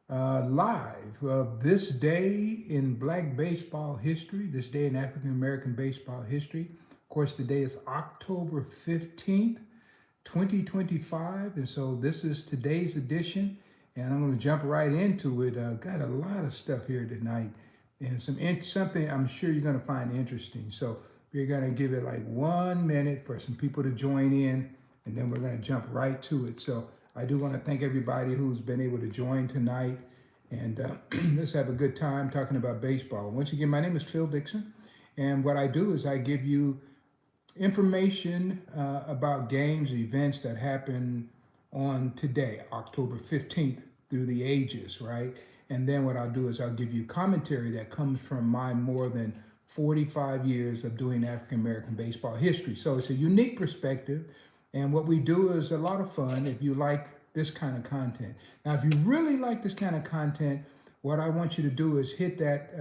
Live of this day in Black baseball history, this day in African American baseball history. Of course, today is October 15th, 2025, and so this is today's edition, and I'm going to jump right into it. Got a lot of stuff here tonight, and something I'm sure you're going to find interesting. So we're going to give it like 1 minute for some people to join in, and then we're going to jump right to it. So I do want to thank everybody who's been able to join tonight, and let's have a good time talking about baseball. Once again, my name is Phil Dixon, and what I do is I give you information about games, events that happen on today, October 15th, through the ages, right? And then what I'll do is I'll give you commentary that comes from my more than 45 years of doing African American baseball history. So it's a unique perspective. And what we do is a lot of fun if you like this kind of content. Now, if you really like this kind of content, what I want you to do is hit that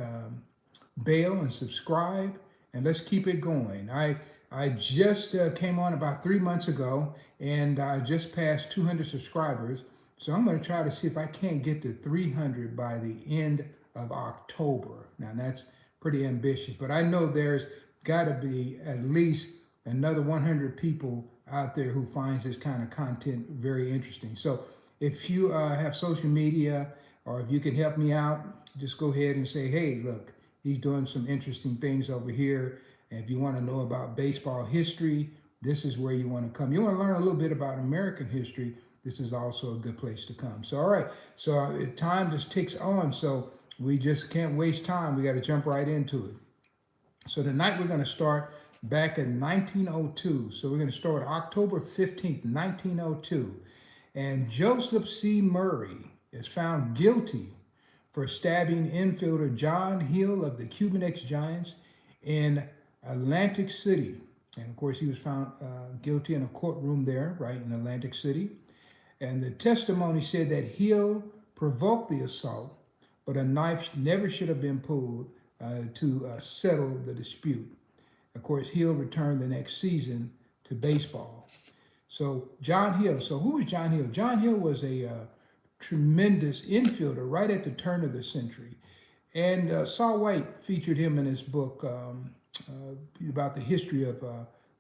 bell and subscribe, and let's keep it going. I just came on about 3 months ago, and I just passed 200 subscribers. So I'm going to try to see if I can't get to 300 by the end of October. Now that's pretty ambitious, but I know there's got to be at least another 100 people out there who finds this kind of content very interesting. So if you have social media, or if you can help me out, just go ahead and say, hey, look, he's doing some interesting things over here. And if you want to know about baseball history, this is where you want to come. You want to learn a little bit about American history, this is also a good place to come. So, all right, so time just ticks on, so we just can't waste time. We got to jump right into it. So tonight we're going to start back in 1902. So we're going to start October 15th, 1902. And Joseph C. Murray is found guilty for stabbing infielder John Hill of the Cuban X Giants in Atlantic City. And of course, he was found guilty in a courtroom there, right, in Atlantic City. And the testimony said that Hill provoked the assault, but a knife never should have been pulled to settle the dispute. Of course, Hill returned the next season to baseball. So John Hill, so who was John Hill? John Hill was a tremendous infielder right at the turn of the century. And Saul White featured him in his book about the history of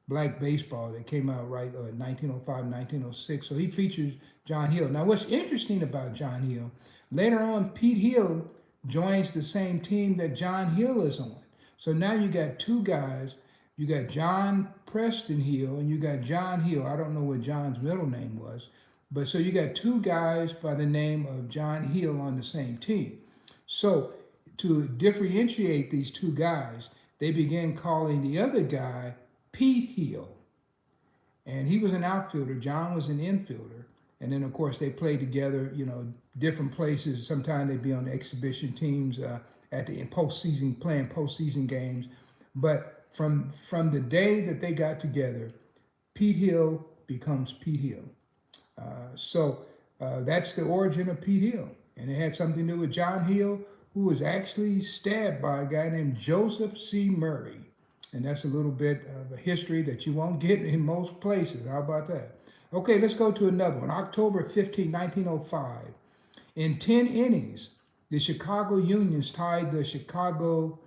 black baseball that came out right in 1905, 1906. So he features John Hill. Now, what's interesting about John Hill, later on, Pete Hill joins the same team that John Hill is on. So now you got two guys. You got John Preston Hill and you got John Hill. I don't know what John's middle name was, but so you got two guys by the name of John Hill on the same team. So to differentiate these two guys, they began calling the other guy Pete Hill. And he was an outfielder. John was an infielder. And then, of course, they played together, you know, different places. Sometimes they'd be on the exhibition teams at the postseason, playing postseason games. But from the day that they got together, Pete Hill becomes Pete Hill. So that's the origin of Pete Hill. And it had something to do with John Hill, who was actually stabbed by a guy named Joseph C. Murray. And that's a little bit of a history that you won't get in most places. How about that? Okay, let's go to another one. October 15, 1905. In 10 innings, the Chicago Unions tied the Chicago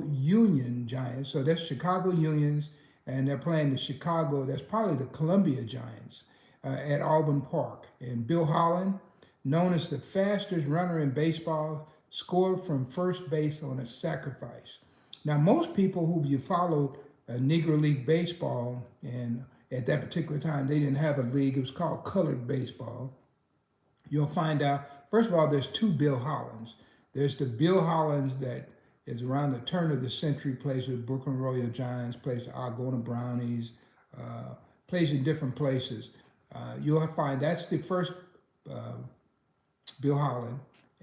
Union Giants. So that's Chicago Unions, and they're playing the Chicago, that's probably the Columbia Giants at Auburn Park. And Bill Holland, known as the fastest runner in baseball, scored from first base on a sacrifice. Now, most people who you followed Negro League baseball, and at that particular time, they didn't have a league. It was called colored baseball. You'll find out, first of all, there's two Bill Hollands. There's the Bill Hollands that is around the turn of the century, plays with Brooklyn Royal Giants, plays with Algona Brownies, plays in different places. You'll find that's the first Bill Holland,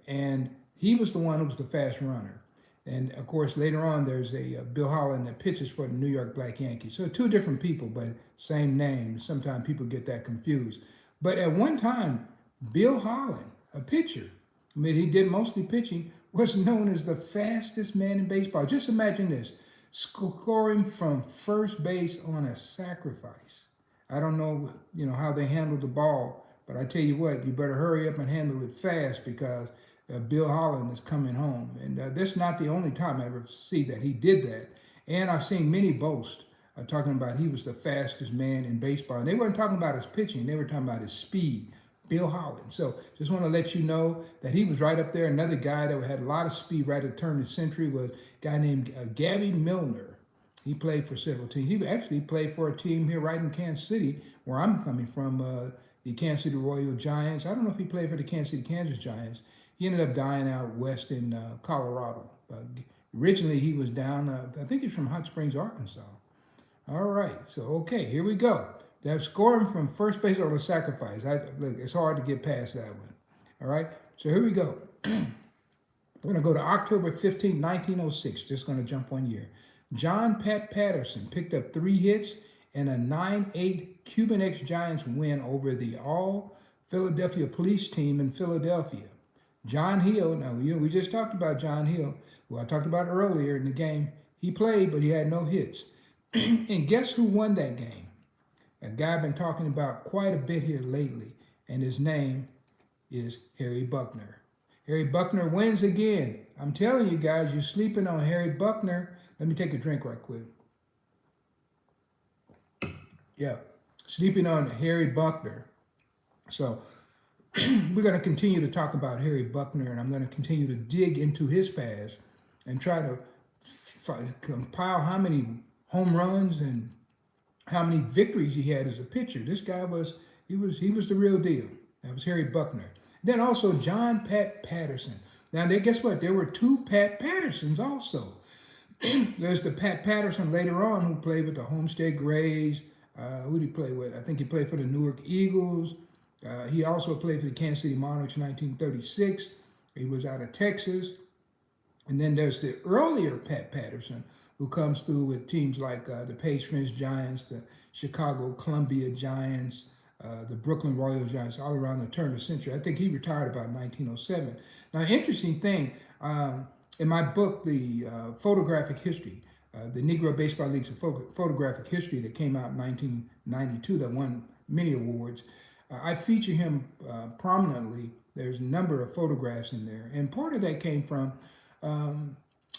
and he was the one who was the fast runner. And of course, later on, there's a Bill Holland that pitches for the New York Black Yankees. So two different people, but same name. Sometimes people get that confused. But at one time, Bill Holland, a pitcher, I mean, he did mostly pitching, was known as the fastest man in baseball. Just imagine this, scoring from first base on a sacrifice. I don't know, how they handled the ball, But I tell you what, you better hurry up and handle it fast because Bill Holland is coming home. And that's not the only time I ever see that he did that. And I've seen many boast talking about he was the fastest man in baseball. And they weren't talking about his pitching, they were talking about his speed. Bill Holland. So just want to let you know that he was right up there. Another guy that had a lot of speed right at the turn of the century was a guy named Gabby Milner. He played for several teams. He actually played for a team here right in Kansas City, where I'm coming from, the Kansas City Royal Giants. I don't know if he played for the Kansas City Kansas Giants. He ended up dying out west in Colorado. Originally, he was down, I think he's from Hot Springs, Arkansas. All right, so okay, here we go. They're scoring from first base on a sacrifice. Look, it's hard to get past that one. All right, so here we go. We're going to go to October 15, 1906. Just going to jump 1 year. John Patterson picked up 3 hits and a 9-8 Cuban X Giants win over the all-Philadelphia police team in Philadelphia. John Hill, now we just talked about John Hill, who I talked about earlier in the game. He played, but he had no hits. And guess who won that game? A guy I've been talking about quite a bit here lately, and his name is Harry Buckner. Harry Buckner wins again. I'm telling you guys, you're sleeping on Harry Buckner. Let me take a drink right quick. Yeah, sleeping on Harry Buckner. So we're going to continue to talk about Harry Buckner, and I'm going to continue to dig into his past and try to compile how many home runs and how many victories he had as a pitcher. This guy was the real deal. That was Harry Buckner. Then also John Patterson. Now, guess what? There were 2 Pat Pattersons also. There's the Pat Patterson later on who played with the Homestead Grays. Who did he play with? I think he played for the Newark Eagles. He also played for the Kansas City Monarchs in 1936. He was out of Texas. And then there's the earlier Pat Patterson, who comes through with teams like the Paige Giants, the Chicago Columbia Giants, the Brooklyn Royal Giants, all around the turn of the century. I think he retired about 1907. Now, interesting thing, in my book, The Photographic History, the Negro Baseball League's Photographic History that came out in 1992 that won many awards, I feature him prominently. There's a number of photographs in there. And part of that came from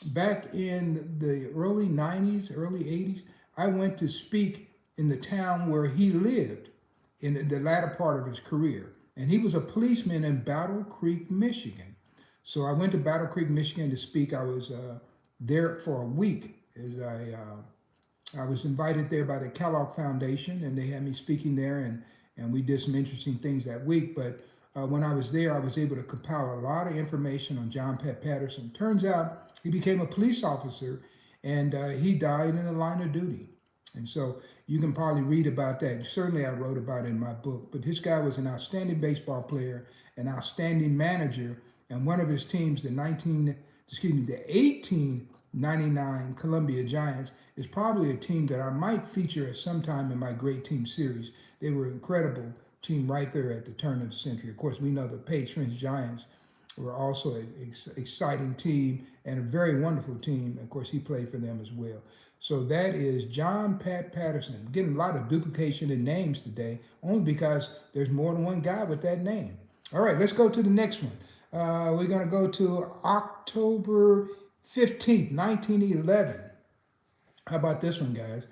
back in the early 90s, early 80s, I went to speak in the town where he lived in the latter part of his career. And he was a policeman in Battle Creek, Michigan. So I went to Battle Creek, Michigan to speak. I was there for a week. As I was invited there by the Kellogg Foundation, and they had me speaking there, and we did some interesting things that week. But when I was there, I was able to compile a lot of information on John Patterson. Turns out he became a police officer, and he died in the line of duty. And so you can probably read about that. Certainly I wrote about it in my book. But this guy was an outstanding baseball player, an outstanding manager, and one of his teams, the 1899 Columbia Giants, is probably a team that I might feature at some time in my Great Team series. They were an incredible team right there at the turn of the century. Of course, we know the Paige Giants were also an exciting team and a very wonderful team. Of course, he played for them as well. So that is John Patterson. I'm getting a lot of duplication in names today, only because there's more than one guy with that name. All right, let's go to the next one. We're going to go to October 15th, 1911. How about this one, guys?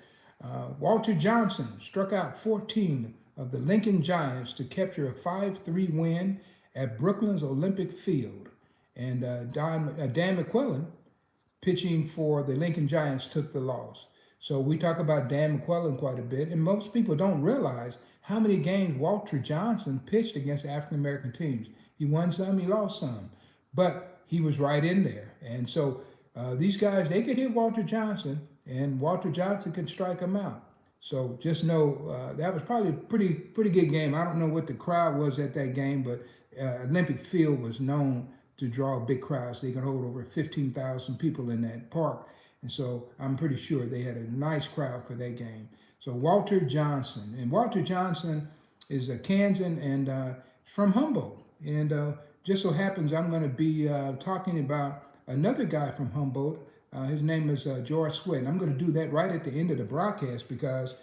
Walter Johnson struck out 14 of the Lincoln Giants to capture a 5-3 win at Brooklyn's Olympic Field. And Dan McClellan, pitching for the Lincoln Giants, took the loss. So we talk about Dan McClellan quite a bit, and most people don't realize how many games Walter Johnson pitched against African-American teams. He won some, he lost some, but he was right in there. And so these guys, they could hit Walter Johnson, and Walter Johnson could strike them out. So just know that was probably a pretty good game. I don't know what the crowd was at that game, but Olympic Field was known to draw big crowds. They could hold over 15,000 people in that park. And so I'm pretty sure they had a nice crowd for that game. So Walter Johnson. And Walter Johnson is a Kansan and from Humboldt. And just so happens I'm going to be talking about another guy from Humboldt. His name is George Sweat. And I'm going to do that right at the end of the broadcast because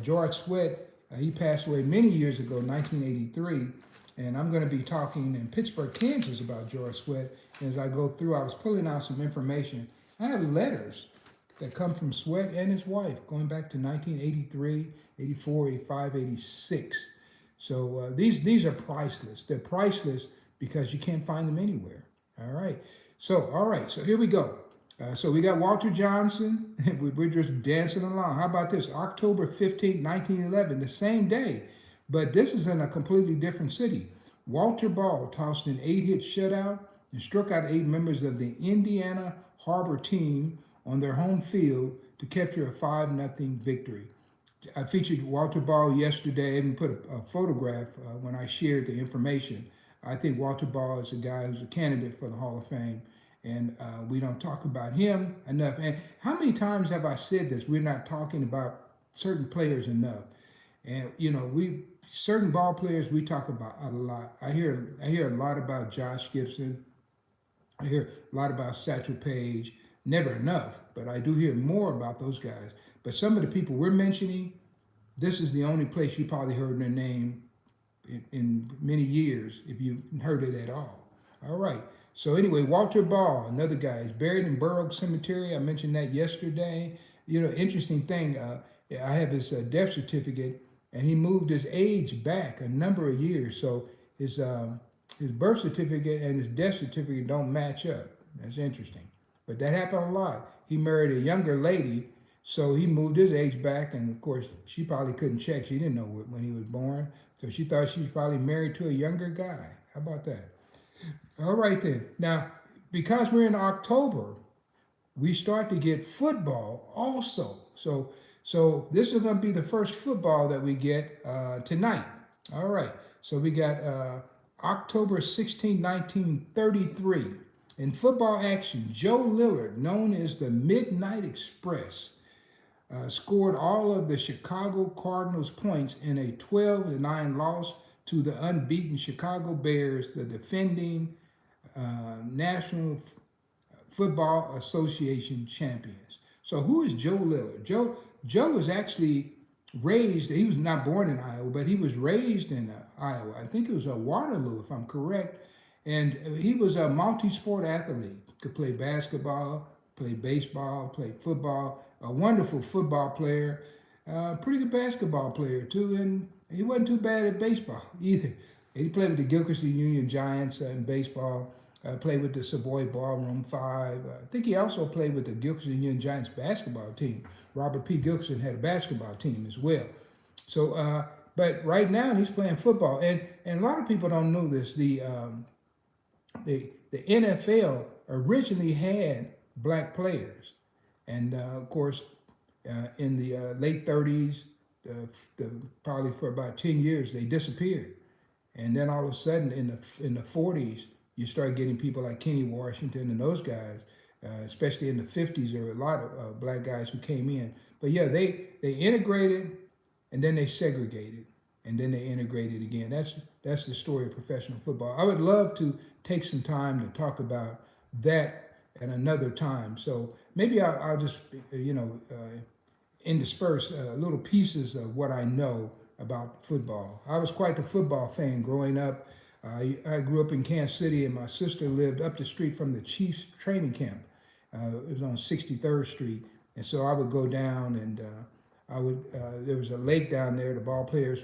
George Sweat He passed away many years ago, 1983. And I'm going to be talking in Pittsburgh, Kansas about George Sweat. As I go through, I was pulling out some information. I have letters that come from Sweat and his wife going back to 1983, 84, 85, 86. So these are priceless. They're priceless because you can't find them anywhere. All right. So here we go. So we got Walter Johnson. We're just dancing along. How about this? October 15, 1911, the same day, but this is in a completely different city. Walter Ball tossed an 8-hit shutout and struck out 8 members of the Indiana Harbor team on their home field to capture a 5-0 victory. I featured Walter Ball yesterday. I even put a photograph when I shared the information. I think Walter Ball is a guy who's a candidate for the Hall of Fame, and we don't talk about him enough. And how many times have I said this? We're not talking about certain players enough. And certain ball players we talk about a lot. I hear a lot about Josh Gibson. I hear a lot about Satchel Paige. Never enough, but I do hear more about those guys. But some of the people we're mentioning, this is the only place you probably heard their name in many years, if you heard it at all. All right. So anyway, Walter Ball, another guy, is buried in Borough Cemetery. I mentioned that yesterday. Interesting thing. I have his death certificate, and he moved his age back a number of years. So his birth certificate and his death certificate don't match up. That's interesting. But that happened a lot. He married a younger lady, so he moved his age back, and of course, she probably couldn't check. She didn't know when he was born, so she thought she was probably married to a younger guy. How about that? All right then. Now, because we're in October, we start to get football also. So this is going to be the first football that we get tonight. All right. So we got October 16, 1933. In football action, Joe Lillard, known as the Midnight Express, scored all of the Chicago Cardinals points in a 12-9 loss to the unbeaten Chicago Bears, the defending National Football Association champions. So who is Joe Lillard? Joe was actually raised, he was not born in Iowa, but he was raised in Iowa. I think it was Waterloo, if I'm correct. And he was a multi-sport athlete. Could play basketball, play baseball, play football. A wonderful football player. Pretty good basketball player, too. And he wasn't too bad at baseball either. He played with the Gilchrist Union Giants in baseball. Played with the Savoy Ballroom 5. I think he also played with the Gilchrist Union Giants basketball team. Robert P. Gilchrist had a basketball team as well. So, but right now he's playing football. And a lot of people don't know this. The NFL originally had black players, and of course, in the late 30s, probably for about 10 years, they disappeared, and then all of a sudden, in the 40s, you start getting people like Kenny Washington and those guys. Especially in the 50s, there were a lot of black guys who came in. But yeah, they integrated, and then they segregated, and then they integrated again. That's the story of professional football. I would love to take some time to talk about that at another time. So maybe I'll just, intersperse little pieces of what I know about football. I was quite the football fan growing up. I grew up in Kansas City, and my sister lived up the street from the Chiefs training camp. It was on 63rd Street. And so I would go down, and there was a lake down there. The ball players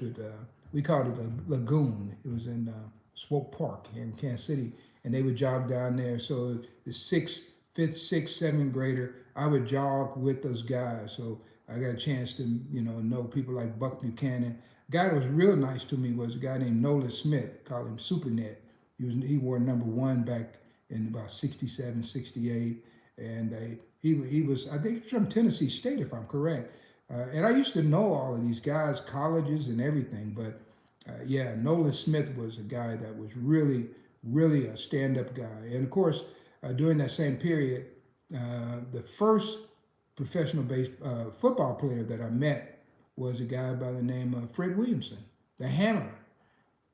we called it a lagoon. It was in Swope Park in Kansas City, and they would jog down there. So the fifth, sixth, seventh grader, I would jog with those guys. So I got a chance to, know people like Buck Buchanan. A guy that was real nice to me was a guy named Nolan Smith, called him Supernet. He wore number 1 back in about 67, 68. And he was, I think, from Tennessee State, if I'm correct. And I used to know all of these guys, colleges and everything. But yeah, Nolan Smith was a guy that was really, really a stand-up guy. And of course, during that same period, the first professional football player that I met was a guy by the name of Fred Williamson, the Hammer.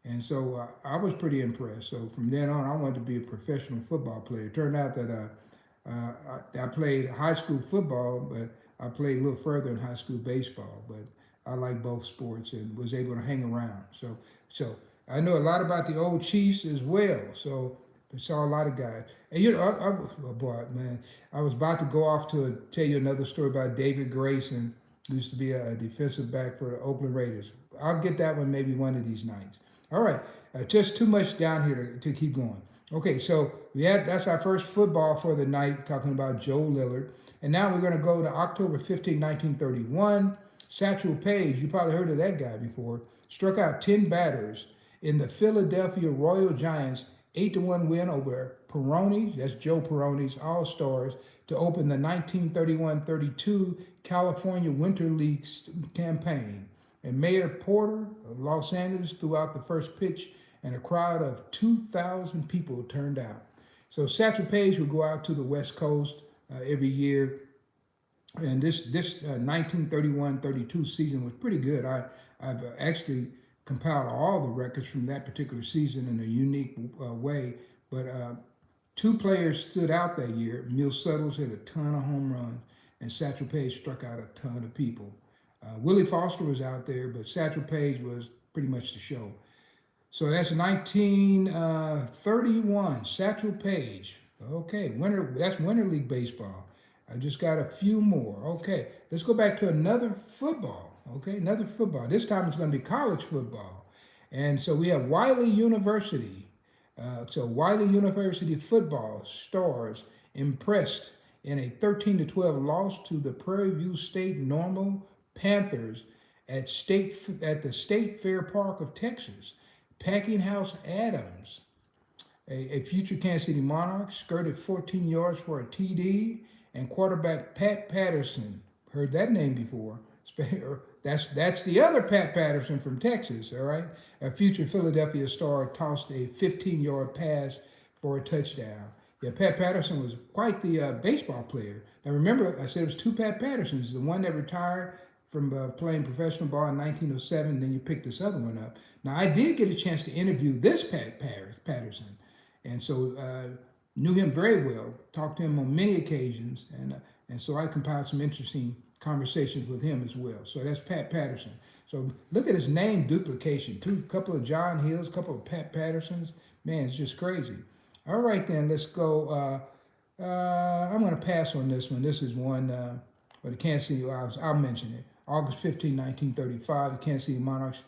And so I was pretty impressed. So from then on, I wanted to be a professional football player. It turned out that I played high school football, but I played a little further in high school baseball. But I like both sports and was able to hang around. So I know a lot about the old Chiefs as well. So I saw a lot of guys. And oh boy, man, I was about to go off to tell you another story about David Grayson, who used to be a defensive back for the Oakland Raiders. I'll get that one maybe one of these nights. All right, just too much down here to keep going. Okay, so that's our first football for the night, talking about Joe Lillard. And now we're going to go to October 15, 1931. Satchel Paige, you probably heard of that guy before, struck out 10 batters in the Philadelphia Royal Giants 8-1 win over Peroni, that's Joe Peroni's All-Stars, to open the 1931-32 California Winter League campaign. And Mayor Porter of Los Angeles threw out the first pitch, and a crowd of 2,000 people turned out. So Satchel Paige would go out to the West Coast every year. And this 1931-32 season was pretty good. I've actually compiled all the records from that particular season in a unique way. But two players stood out that year. Mill Suttles hit a ton of home runs, and Satchel Paige struck out a ton of people. Willie Foster was out there, but Satchel Paige was pretty much the show. So that's 1931, Satchel Paige. Okay, that's Winter League baseball. I just got a few more. Okay, let's go back to another football. Okay, another football. This time it's going to be college football. And so we have Wiley University. So Wiley University football stars impressed in a 13-12 loss to the Prairie View State Normal Panthers at the State Fair Park of Texas. Packing House Adams, a future Kansas City Monarch, skirted 14 yards for a TD, and quarterback Pat Patterson, heard that name before. That's the other Pat Patterson from Texas, all right? A future Philadelphia star tossed a 15-yard pass for a touchdown. Yeah, Pat Patterson was quite the baseball player. Now remember, I said it was two Pat Pattersons, the one that retired from playing professional ball in 1907, then you picked this other one up. Now, I did get a chance to interview this Pat Patterson, and so knew him very well, talked to him on many occasions, and so I compiled some interesting conversations with him as well. So that's Pat Patterson. So look at his name duplication, couple of John Hills, couple of Pat Pattersons. Man, it's just crazy. All right, then, let's go. I'm going to pass on this one. This is one, but I can't see, I'll mention it. August 15, 1935, the Kansas City Monarchs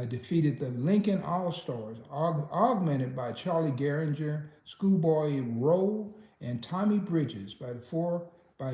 defeated the Lincoln All-Stars, augmented by Charlie Gehringer, Schoolboy Rowe, and Tommy Bridges by a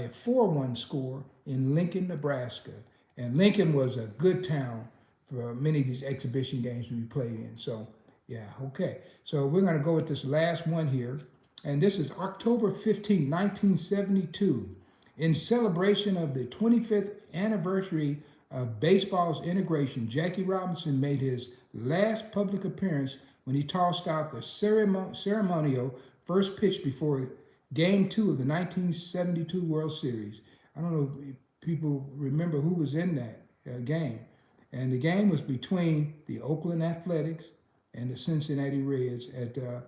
4-1 score in Lincoln, Nebraska. And Lincoln was a good town for many of these exhibition games we played in. So, yeah, okay. So we're going to go with this last one here. And this is October 15, 1972. In celebration of the 25th anniversary of baseball's integration, Jackie Robinson made his last public appearance when he tossed out the ceremonial first pitch before Game 2 of the 1972 World Series. I don't know if people remember who was in that game. And the game was between the Oakland Athletics and the Cincinnati Reds at a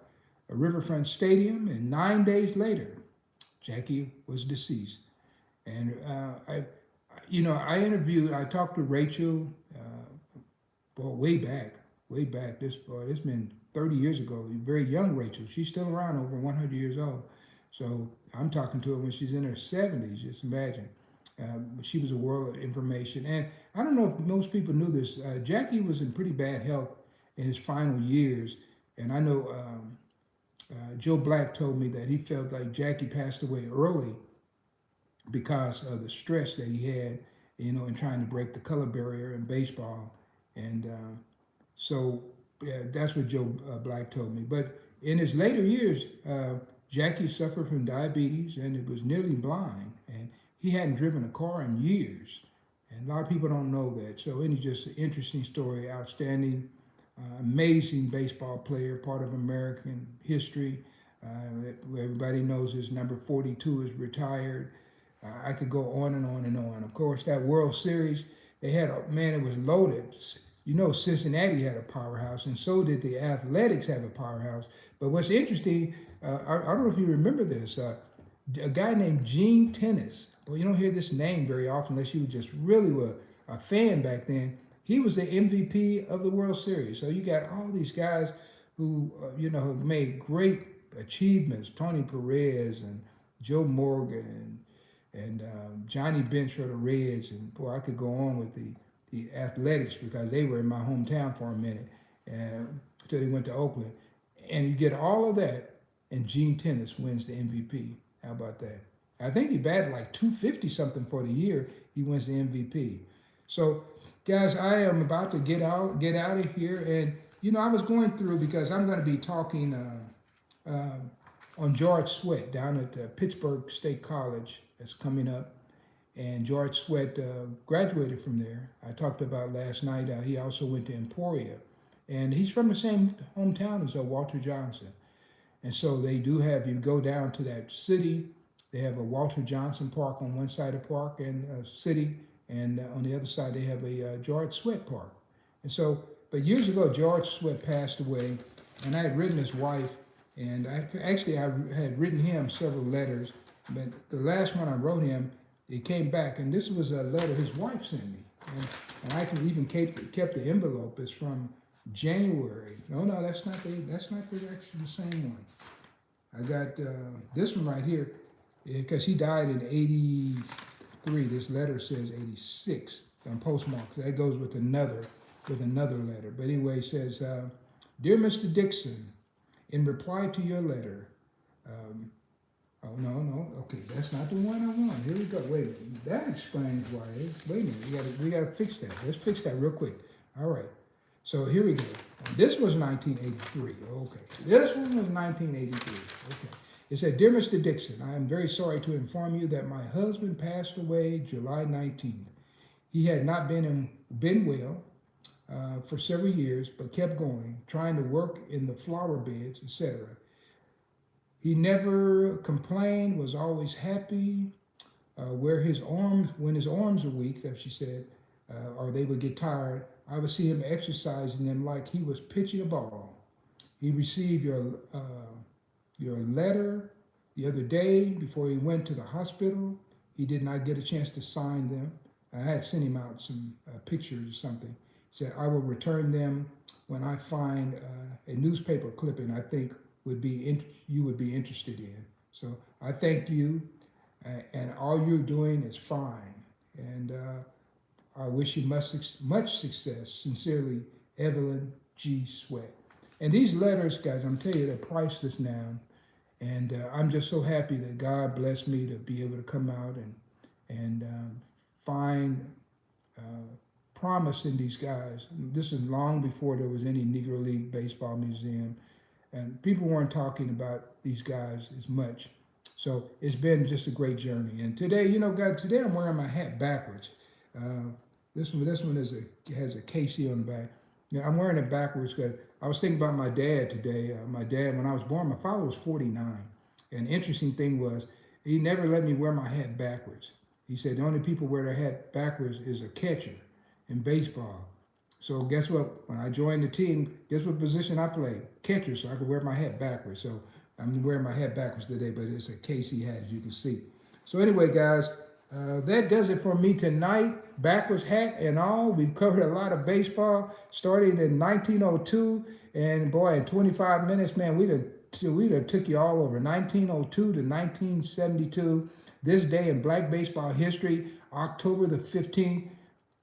Riverfront Stadium. And 9 days later, Jackie was deceased. And I talked to Rachel, way back. This been 30 years ago. Very young Rachel. She's still around, over 100 years old. So I'm talking to her when she's in her 70s. Just imagine. She was a world of information. And I don't know if most people knew this. Jackie was in pretty bad health in his final years. And I know Joe Black told me that he felt like Jackie passed away early because of the stress that he had, in trying to break the color barrier in baseball. And so that's what Joe Black told me. But in his later years, Jackie suffered from diabetes and it was nearly blind. And he hadn't driven a car in years. And a lot of people don't know that. So it's just an interesting story, outstanding, amazing baseball player, part of American history. Everybody knows his number 42 is retired. I could go on and on and on. Of course, that World Series, they had it was loaded. Cincinnati had a powerhouse, and so did the Athletics have a powerhouse. But what's interesting, I don't know if you remember this, a guy named Gene Tennis. Well, you don't hear this name very often unless you just really were a fan back then, he was the MVP of the World Series. So you got all these guys who, have made great achievements. Tony Perez and Joe Morgan and Johnny Bench for the Reds. And boy, I could go on with the Athletics because they were in my hometown for a minute until they went to Oakland. And you get all of that, and Gene Tennis wins the MVP. How about that? I think he batted like 250 something for the year. He wins the MVP. So, guys, I am about to get out of here. And I was going through because I'm going to be talking on George Sweat down at Pittsburgh State College. That's coming up. And George Sweat graduated from there. I talked about last night. He also went to Emporia. And he's from the same hometown as Walter Johnson. And so they do have, you go down to that city, they have a Walter Johnson Park on one side of the park and a city, and on the other side they have a George Sweat Park. And so, but years ago, George Sweat passed away, and I had written his wife, and I had written him several letters, but the last one I wrote him, it came back, and this was a letter his wife sent me. And I can even kept the envelope. It's from January. No, that's not actually the same one. I got this one right here because he died in '83. This letter says '86 on postmark. That goes with another letter. But anyway, it says, "Dear Mr. Dixon, in reply to your letter." Oh no, okay, that's not the one I want. Here we go. Wait a minute. That explains why. Wait a minute. We gotta fix that. Let's fix that real quick. All right. So here we go. This was 1983. Okay. This one was 1983. Okay. It said, "Dear Mr. Dixon, I am very sorry to inform you that my husband passed away July 19th. He had not been well for several years, but kept going, trying to work in the flower beds, etc. He never complained, was always happy. When his arms are weak, as she said, or they would get tired, I would see him exercising them like he was pitching a ball. He received your letter the other day before he went to the hospital. He did not get a chance to sign them. I had sent him out some pictures or something. He said, I will return them when I find a newspaper clipping I think you would be interested in. So I thank you, and all you're doing is fine. And I wish you much success. Sincerely, Evelyn G. Sweat." And these letters, guys, I'm telling you, they're priceless now. And I'm just so happy that God blessed me to be able to come out and find promise in these guys. This is long before there was any Negro League Baseball Museum. And people weren't talking about these guys as much. So it's been just a great journey. And today, God, today I'm wearing my hat backwards. This one has a KC on the back. I'm wearing it backwards because I was thinking about my dad today. My dad, when I was born, my father was 49. And interesting thing was, he never let me wear my hat backwards. He said the only people wear their hat backwards is a catcher in baseball. So guess what? When I joined the team, guess what position I played? Catcher, so I could wear my hat backwards. So I'm wearing my hat backwards today, but it's a KC hat, as you can see. So anyway, guys, that does it for me tonight. Backwards hat and all. We've covered a lot of baseball, starting in 1902. And boy, in 25 minutes, man, we'd have took you all over 1902 to 1972. This day in Black baseball history, October the 15th.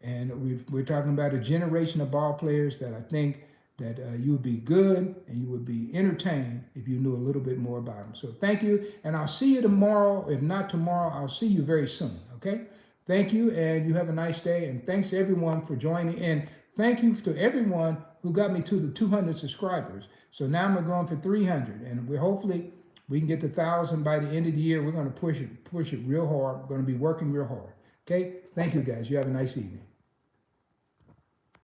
And we're talking about a generation of ball players that I think that you would be good and you would be entertained if you knew a little bit more about them. So thank you, and I'll see you tomorrow. If not tomorrow, I'll see you very soon, okay? Thank you, and you have a nice day, and thanks to everyone for joining in. Thank you to everyone who got me to the 200 subscribers. So now we're going for 300, and hopefully we can get to 1,000 by the end of the year. We're going to push it real hard. We're going to be working real hard, okay? Thank you, guys. You have a nice evening.